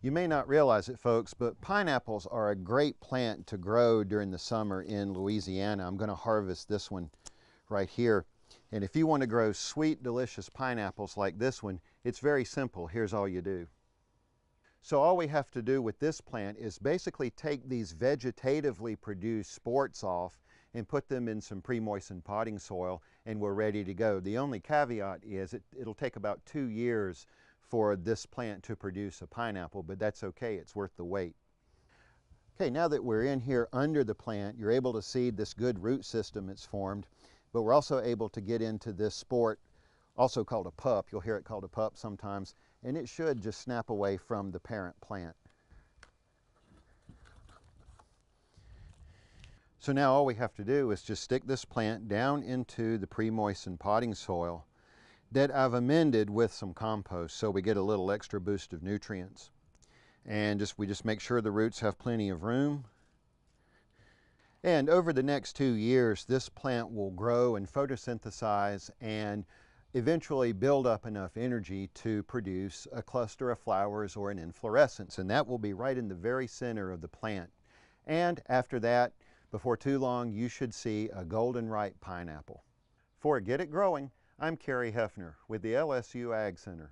You may not realize it, folks, but pineapples are a great plant to grow during the summer in Louisiana. I'm going to harvest this one right here. And if you want to grow sweet, delicious pineapples like this one, it's very simple. Here's all you do. So all we have to do with this plant is basically take these vegetatively produced sports off and put them in some pre-moistened potting soil, and we're ready to go. The only caveat is it'll take about 2 years for this plant to produce a pineapple, but that's okay, it's worth the wait. Okay, now that we're in here under the plant, you're able to see this good root system it's formed, but we're also able to get into this sport, also called a pup. You'll hear it called a pup sometimes, and it should just snap away from the parent plant. So now all we have to do is just stick this plant down into the pre-moistened potting soil that I've amended with some compost, so we get a little extra boost of nutrients. And we just make sure the roots have plenty of room. And over the next 2 years, this plant will grow and photosynthesize and eventually build up enough energy to produce a cluster of flowers or an inflorescence, and that will be right in the very center of the plant. And after that, before too long, you should see a golden ripe pineapple. For Get It Growing, I'm Kerry Heafner with the LSU AgCenter.